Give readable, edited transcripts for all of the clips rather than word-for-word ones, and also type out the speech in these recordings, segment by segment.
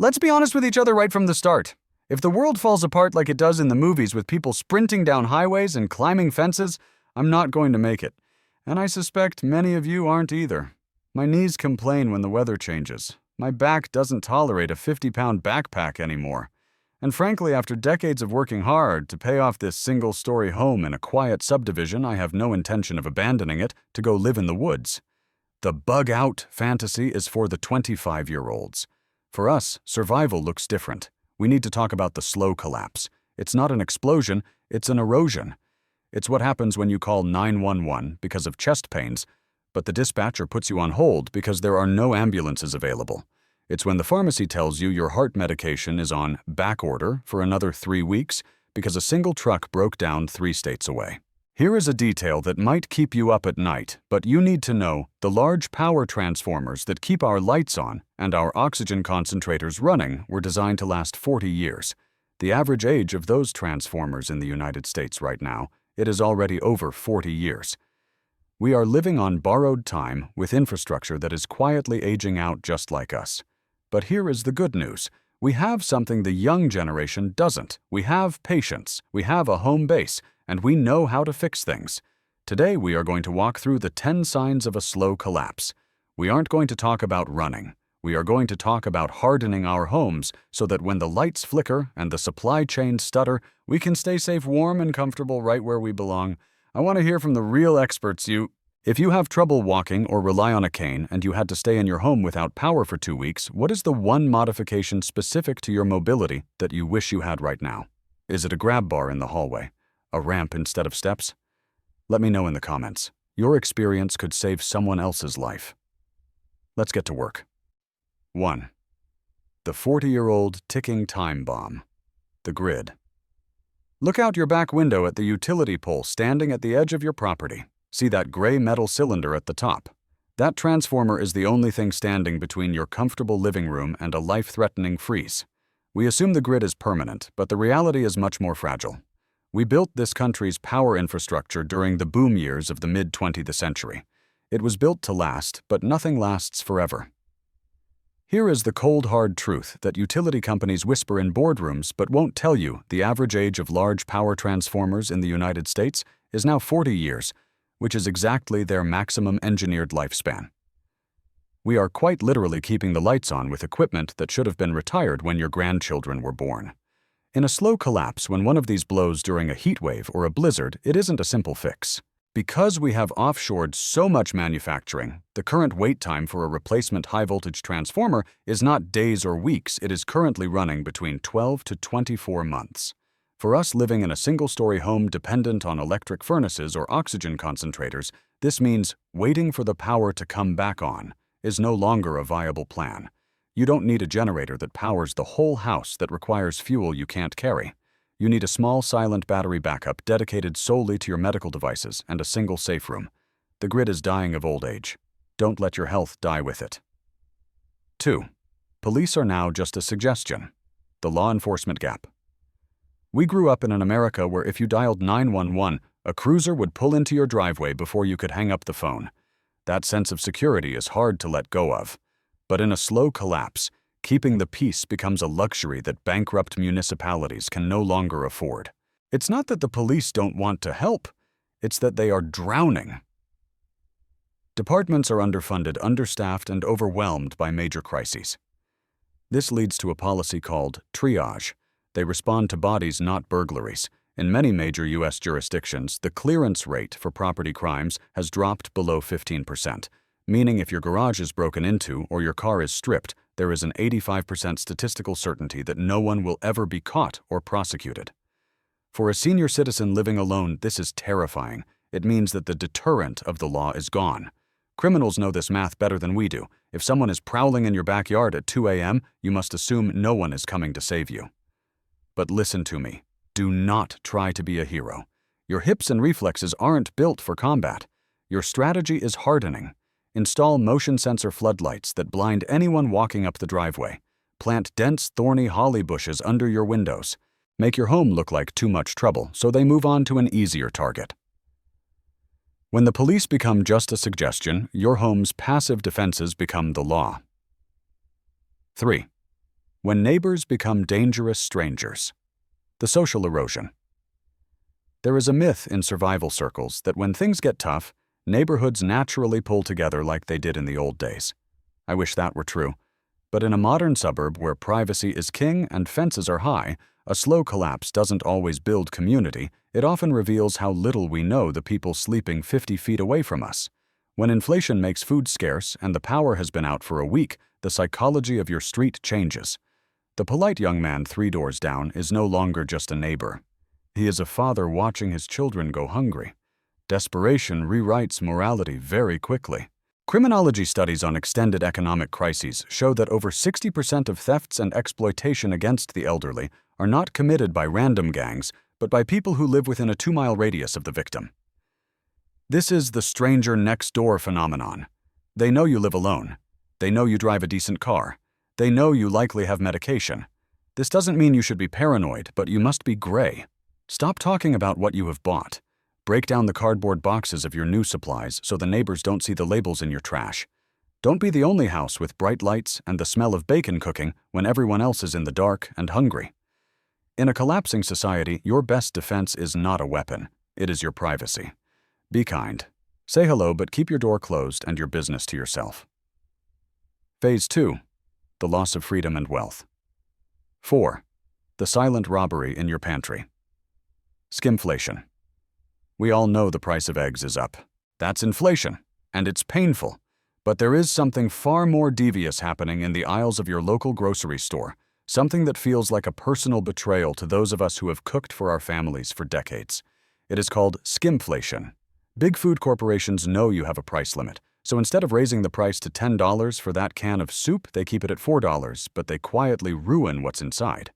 Let's be honest with each other right from the start. If the world falls apart like it does in the movies with people sprinting down highways and climbing fences, I'm not going to make it. And I suspect many of you aren't either. My knees complain when the weather changes. My back doesn't tolerate a 50-pound backpack anymore. And frankly, after decades of working hard to pay off this single-story home in a quiet subdivision, I have no intention of abandoning it to go live in the woods. The bug-out fantasy is for the 25-year-olds. For us, survival looks different. We need to talk about the slow collapse. It's not an explosion, it's an erosion. It's what happens when you call 911 because of chest pains, but the dispatcher puts you on hold because there are no ambulances available. It's when the pharmacy tells you your heart medication is on back order for another 3 weeks because a single truck broke down 3 states away. Here is a detail that might keep you up at night, but you need to know the large power transformers that keep our lights on and our oxygen concentrators running were designed to last 40 years. The average age of those transformers in the United States right now, it is already over 40 years. We are living on borrowed time with infrastructure that is quietly aging out just like us. But here is the good news. We have something the young generation doesn't. We have patience, we have a home base, and we know how to fix things. Today we are going to walk through the 10 signs of a slow collapse. We aren't going to talk about running. We are going to talk about hardening our homes so that when the lights flicker and the supply chains stutter, we can stay safe, warm, and comfortable right where we belong. I want to hear from the real experts. If you have trouble walking or rely on a cane and you had to stay in your home without power for 2 weeks, what is the one modification specific to your mobility that you wish you had right now? Is it a grab bar in the hallway? A ramp instead of steps? Let me know in the comments. Your experience could save someone else's life. Let's get to work. 1. The 40-year-old ticking time bomb. The grid. Look out your back window at the utility pole standing at the edge of your property. See that gray metal cylinder at the top? That transformer is the only thing standing between your comfortable living room and a life-threatening freeze. We assume the grid is permanent, but the reality is much more fragile. We built this country's power infrastructure during the boom years of the mid-20th century. It was built to last, but nothing lasts forever. Here is the cold, hard truth that utility companies whisper in boardrooms but won't tell you. The average age of large power transformers in the United States is now 40 years, which is exactly their maximum engineered lifespan. We are quite literally keeping the lights on with equipment that should have been retired when your grandchildren were born. In a slow collapse, when one of these blows during a heat wave or a blizzard, it isn't a simple fix. Because we have offshored so much manufacturing, the current wait time for a replacement high-voltage transformer is not days or weeks. It is currently running between 12 to 24 months. For us living in a single-story home dependent on electric furnaces or oxygen concentrators, this means waiting for the power to come back on is no longer a viable plan. You don't need a generator that powers the whole house that requires fuel you can't carry. You need a small silent battery backup dedicated solely to your medical devices and a single safe room. The grid is dying of old age. Don't let your health die with it. 2. Police are now just a suggestion. The law enforcement gap. We grew up in an America where if you dialed 911, a cruiser would pull into your driveway before you could hang up the phone. That sense of security is hard to let go of. But in a slow collapse, keeping the peace becomes a luxury that bankrupt municipalities can no longer afford. It's not that the police don't want to help, it's that they are drowning. Departments are underfunded, understaffed, and overwhelmed by major crises. This leads to a policy called triage. They respond to bodies, not burglaries. In many major U.S. jurisdictions, the clearance rate for property crimes has dropped below 15%, meaning if your garage is broken into or your car is stripped, there is an 85% statistical certainty that no one will ever be caught or prosecuted. For a senior citizen living alone, this is terrifying. It means that the deterrent of the law is gone. Criminals know this math better than we do. If someone is prowling in your backyard at 2 a.m., you must assume no one is coming to save you. But listen to me. Do not try to be a hero. Your hips and reflexes aren't built for combat. Your strategy is hardening. Install motion sensor floodlights that blind anyone walking up the driveway. Plant dense, thorny holly bushes under your windows. Make your home look like too much trouble, so they move on to an easier target. When the police become just a suggestion, your home's passive defenses become the law. 3. When neighbors become dangerous strangers. The social erosion. There is a myth in survival circles that when things get tough, neighborhoods naturally pull together like they did in the old days. I wish that were true. But in a modern suburb where privacy is king and fences are high, a slow collapse doesn't always build community. It often reveals how little we know the people sleeping 50 feet away from us. When inflation makes food scarce and the power has been out for a week, the psychology of your street changes. The polite young man 3 doors down is no longer just a neighbor. He is a father watching his children go hungry. Desperation rewrites morality very quickly. Criminology studies on extended economic crises show that over 60% of thefts and exploitation against the elderly are not committed by random gangs, but by people who live within a 2-mile radius of the victim. This is the stranger next door phenomenon. They know you live alone. They know you drive a decent car. They know you likely have medication. This doesn't mean you should be paranoid, but you must be gray. Stop talking about what you have bought. Break down the cardboard boxes of your new supplies so the neighbors don't see the labels in your trash. Don't be the only house with bright lights and the smell of bacon cooking when everyone else is in the dark and hungry. In a collapsing society, your best defense is not a weapon. It is your privacy. Be kind. Say hello, but keep your door closed and your business to yourself. Phase 2. The loss of freedom and wealth. 4. The silent robbery in your pantry. Skimflation. We all know the price of eggs is up. That's inflation, and it's painful. But there is something far more devious happening in the aisles of your local grocery store, something that feels like a personal betrayal to those of us who have cooked for our families for decades. It is called skimflation. Big food corporations know you have a price limit, so instead of raising the price to $10 for that can of soup, they keep it at $4, but they quietly ruin what's inside.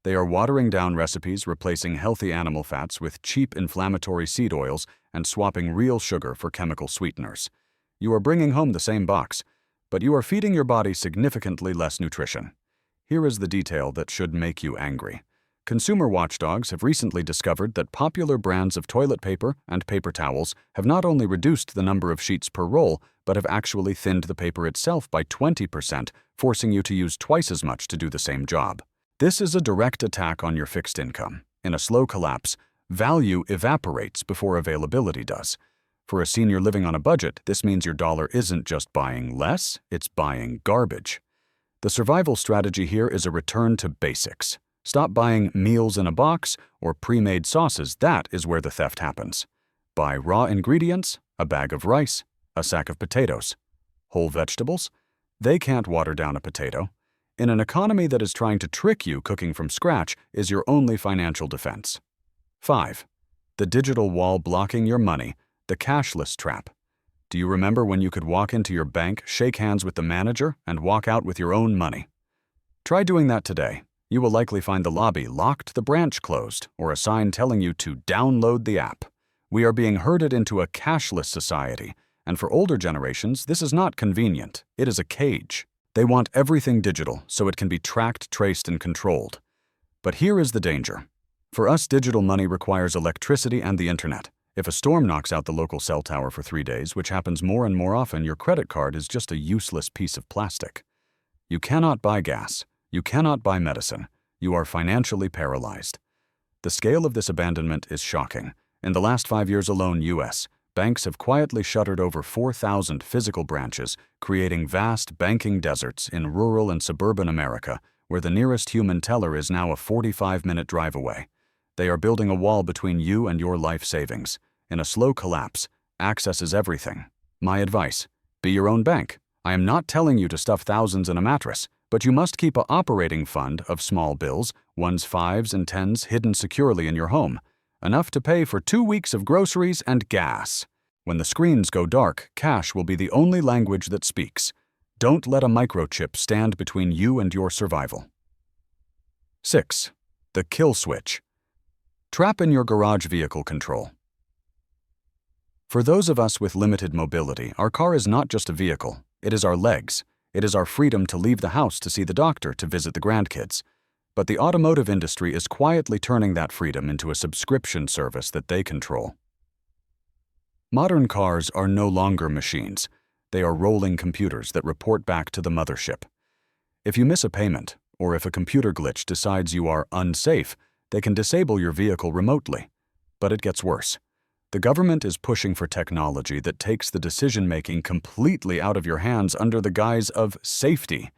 They are watering down recipes, replacing healthy animal fats with cheap inflammatory seed oils, and swapping real sugar for chemical sweeteners. You are bringing home the same box, but you are feeding your body significantly less nutrition. Here is the detail that should make you angry. Consumer watchdogs have recently discovered that popular brands of toilet paper and paper towels have not only reduced the number of sheets per roll, but have actually thinned the paper itself by 20%, forcing you to use twice as much to do the same job. This is a direct attack on your fixed income. In a slow collapse, value evaporates before availability does. For a senior living on a budget, this means your dollar isn't just buying less, it's buying garbage. The survival strategy here is a return to basics. Stop buying meals in a box or pre-made sauces. That is where the theft happens. Buy raw ingredients, a bag of rice, a sack of potatoes. Whole vegetables? They can't water down a potato. In an economy that is trying to trick you, cooking from scratch is your only financial defense. 5. The digital wall blocking your money, the cashless trap. Do you remember when you could walk into your bank, shake hands with the manager, and walk out with your own money? Try doing that today. You will likely find the lobby locked, the branch closed, or a sign telling you to download the app. We are being herded into a cashless society, and for older generations, this is not convenient. It is a cage. They want everything digital so it can be tracked, traced, and controlled. But here is the danger. For us, digital money requires electricity and the internet. If a storm knocks out the local cell tower for 3 days, which happens more and more often, your credit card is just a useless piece of plastic. You cannot buy gas. You cannot buy medicine. You are financially paralyzed. The scale of this abandonment is shocking. In the last 5 years alone, U.S. banks have quietly shuttered over 4,000 physical branches, creating vast banking deserts in rural and suburban America, where the nearest human teller is now a 45-minute drive away. They are building a wall between you and your life savings. In a slow collapse, access is everything. My advice: be your own bank. I am not telling you to stuff thousands in a mattress, but you must keep an operating fund of small bills, ones 5s and 10s hidden securely in your home, enough to pay for 2 weeks of groceries and gas. When the screens go dark, cash will be the only language that speaks. Don't let a microchip stand between you and your survival. 6. The kill switch. Trap in your garage vehicle control. For those of us with limited mobility, our car is not just a vehicle. It is our legs. It is our freedom to leave the house to see the doctor, to visit the grandkids. But the automotive industry is quietly turning that freedom into a subscription service that they control. Modern cars are no longer machines. They are rolling computers that report back to the mothership. If you miss a payment, Or if a computer glitch decides you are unsafe, they can disable your vehicle remotely. But it gets worse. The government is pushing for technology that takes the decision-making completely out of your hands under the guise of safety.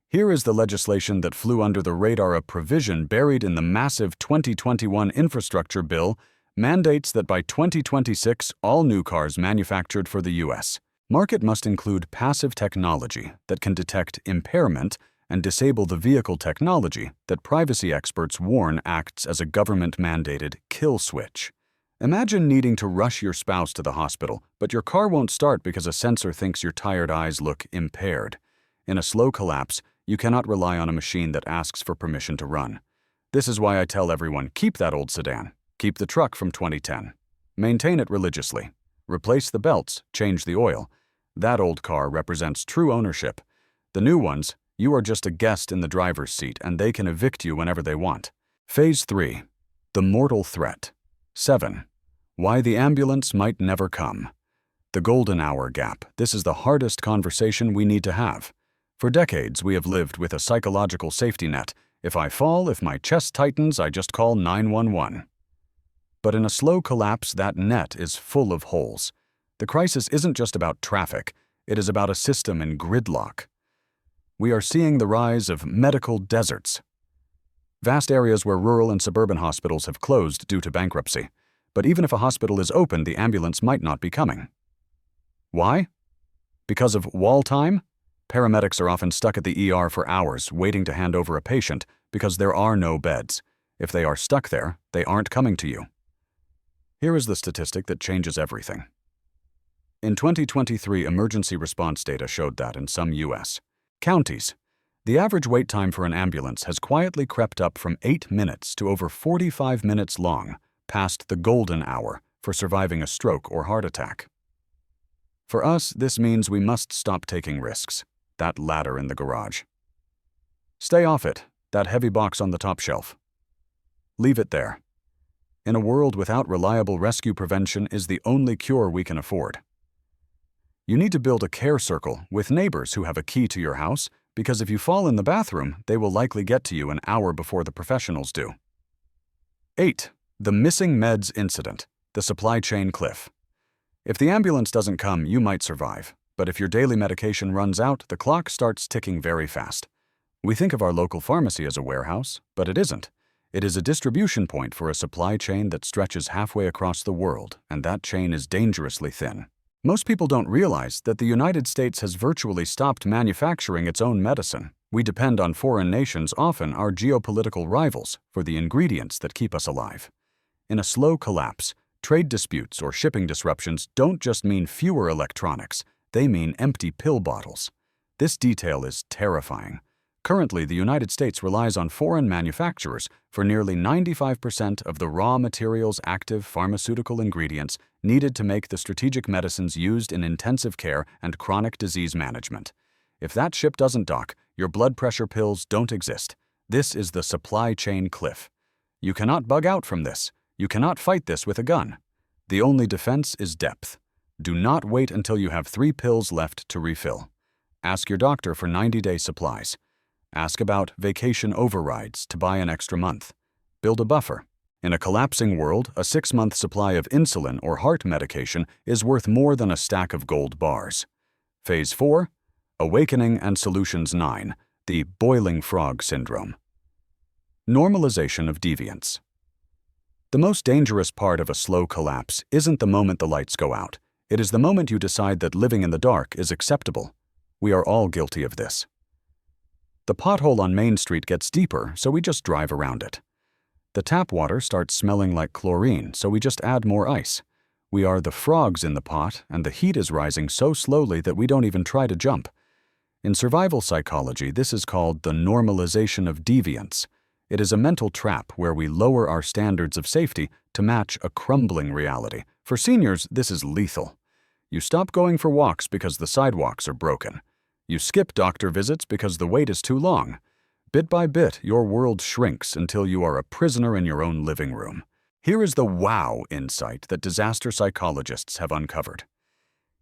Here is the legislation that flew under the radar. A provision buried in the massive 2021 infrastructure bill mandates that by 2026, all new cars manufactured for the U.S. market must include passive technology that can detect impairment and disable the vehicle technology that privacy experts warn acts as a government-mandated kill switch. Imagine needing to rush your spouse to the hospital, but your car won't start because a sensor thinks your tired eyes look impaired. In a slow collapse, you cannot rely on a machine that asks for permission to run. This is why I tell everyone, keep that old sedan. Keep the truck from 2010. Maintain it religiously. Replace the belts, change the oil. That old car represents true ownership. The new ones, you are just a guest in the driver's seat and they can evict you whenever they want. Phase 3. The mortal threat. 7. Why the ambulance might never come. The golden hour gap. This is the hardest conversation we need to have. For decades, we have lived with a psychological safety net. If I fall, if my chest tightens, I just call 911. But in a slow collapse, that net is full of holes. The crisis isn't just about traffic. It is about a system in gridlock. We are seeing the rise of medical deserts. Vast areas where rural and suburban hospitals have closed due to bankruptcy. But even if a hospital is open, the ambulance might not be coming. Why? Because of wall time? Paramedics are often stuck at the ER for hours, waiting to hand over a patient because there are no beds. If they are stuck there, they aren't coming to you. Here is the statistic that changes everything. In 2023, emergency response data showed that in some U.S. counties, the average wait time for an ambulance has quietly crept up from 8 minutes to over 45 minutes long, past the golden hour for surviving a stroke or heart attack. For us, this means we must stop taking risks. That ladder in the garage. Stay off it, that heavy box on the top shelf. Leave it there. In a world without reliable rescue, prevention is the only cure we can afford. You need to build a care circle with neighbors who have a key to your house, because if you fall in the bathroom, they will likely get to you an hour before the professionals do. 8. The missing meds incident, the supply chain cliff. If the ambulance doesn't come, you might survive. But if your daily medication runs out, the clock starts ticking very fast. We think of our local pharmacy as a warehouse, but it isn't. It is a distribution point for a supply chain that stretches halfway across the world, and that chain is dangerously thin. Most people don't realize that the United States has virtually stopped manufacturing its own medicine. We depend on foreign nations, often our geopolitical rivals, for the ingredients that keep us alive. In a slow collapse, trade disputes or shipping disruptions don't just mean fewer electronics. They mean empty pill bottles. This detail is terrifying. Currently, the United States relies on foreign manufacturers for nearly 95% of the raw materials, active pharmaceutical ingredients needed to make the strategic medicines used in intensive care and chronic disease management. If that ship doesn't dock, your blood pressure pills don't exist. This is the supply chain cliff. You cannot bug out from this. You cannot fight this with a gun. The only defense is depth. Do not wait until you have 3 pills left to refill. Ask your doctor for 90-day supplies. Ask about vacation overrides to buy an extra month. Build a buffer. In a collapsing world, a 6-month supply of insulin or heart medication is worth more than a stack of gold bars. Phase 4. Awakening and Solutions 9. The boiling frog syndrome. Normalization of deviance. The most dangerous part of a slow collapse isn't the moment the lights go out. It is the moment you decide that living in the dark is acceptable. We are all guilty of this. The pothole on Main Street gets deeper, so we just drive around it. The tap water starts smelling like chlorine, so we just add more ice. We are the frogs in the pot, and the heat is rising so slowly that we don't even try to jump. In survival psychology, this is called the normalization of deviance. It is a mental trap where we lower our standards of safety to match a crumbling reality. For seniors, this is lethal. You stop going for walks because the sidewalks are broken. You skip doctor visits because the wait is too long. Bit by bit, your world shrinks until you are a prisoner in your own living room. Here is the wow insight that disaster psychologists have uncovered.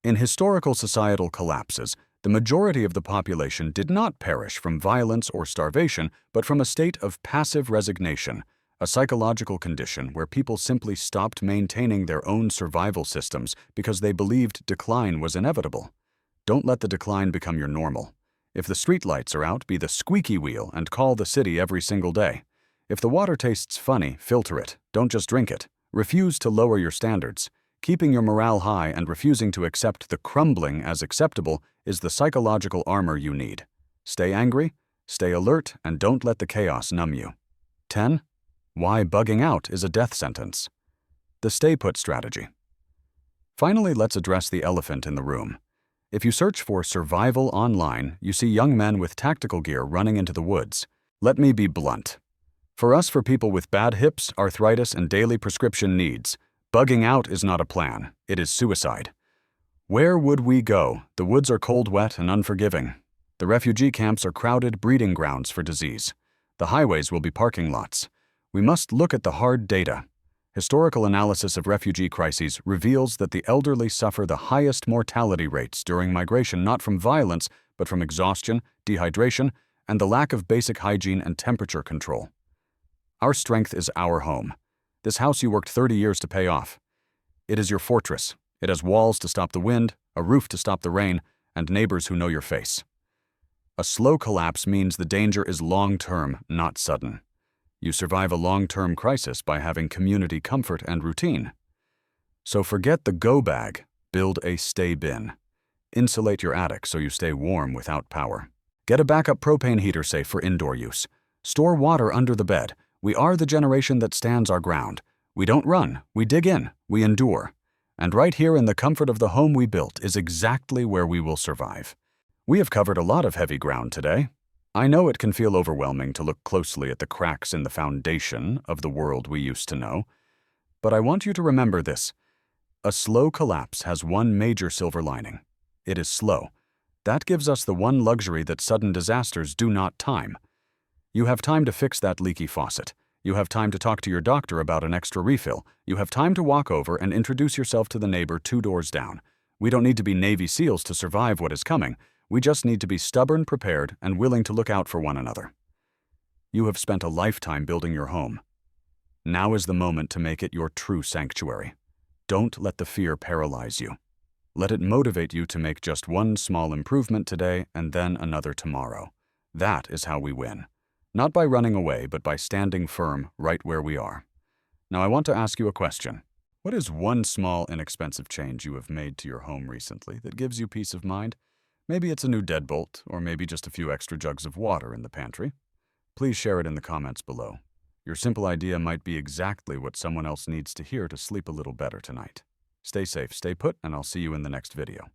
In historical societal collapses, The majority of the population did not perish from violence or starvation, but from a state of passive resignation, a psychological condition where people simply stopped maintaining their own survival systems because they believed decline was inevitable. Don't let the decline become your normal. If the streetlights are out, be the squeaky wheel and call the city every single day. If the water tastes funny, filter it. Don't just drink it. Refuse to lower your standards. Keeping your morale high and refusing to accept the crumbling as acceptable is the psychological armor you need. Stay angry, stay alert, and don't let the chaos numb you. 10. Why bugging out is a death sentence. The stay-put strategy. Finally, let's address the elephant in the room. If you search for survival online, you see young men with tactical gear running into the woods. Let me be blunt. For people with bad hips, arthritis, and daily prescription needs, bugging out is not a plan, it is suicide. Where would we go? The woods are cold, wet, and unforgiving. The refugee camps are crowded breeding grounds for disease. The highways will be parking lots. We must look at the hard data. Historical analysis of refugee crises reveals that the elderly suffer the highest mortality rates during migration not from violence, but from exhaustion, dehydration, and the lack of basic hygiene and temperature control. Our strength is our home. This house you worked 30 years to pay off. It is your fortress. It has walls to stop the wind, a roof to stop the rain, and neighbors who know your face. A slow collapse means the danger is long-term, not sudden. You survive a long-term crisis by having community comfort and routine. So forget the go bag, build a stay bin. Insulate your attic so you stay warm without power. Get a backup propane heater safe for indoor use. Store water under the bed. We are the generation that stands our ground. We don't run, we dig in, we endure. And right here in the comfort of the home we built is exactly where we will survive. We have covered a lot of heavy ground today. I know it can feel overwhelming to look closely at the cracks in the foundation of the world we used to know, but I want you to remember this. A slow collapse has one major silver lining. It is slow. That gives us the one luxury that sudden disasters do not time. You have time to fix that leaky faucet. You have time to talk to your doctor about an extra refill. You have time to walk over and introduce yourself to the neighbor 2 doors down. We don't need to be Navy SEALs to survive what is coming. We just need to be stubborn, prepared, and willing to look out for one another. You have spent a lifetime building your home. Now is the moment to make it your true sanctuary. Don't let the fear paralyze you. Let it motivate you to make just one small improvement today and then another tomorrow. That is how we win. Not by running away, but by standing firm right where we are. Now I want to ask you a question. What is one small, inexpensive change you have made to your home recently that gives you peace of mind? Maybe it's a new deadbolt, or maybe just a few extra jugs of water in the pantry. Please share it in the comments below. Your simple idea might be exactly what someone else needs to hear to sleep a little better tonight. Stay safe, stay put, and I'll see you in the next video.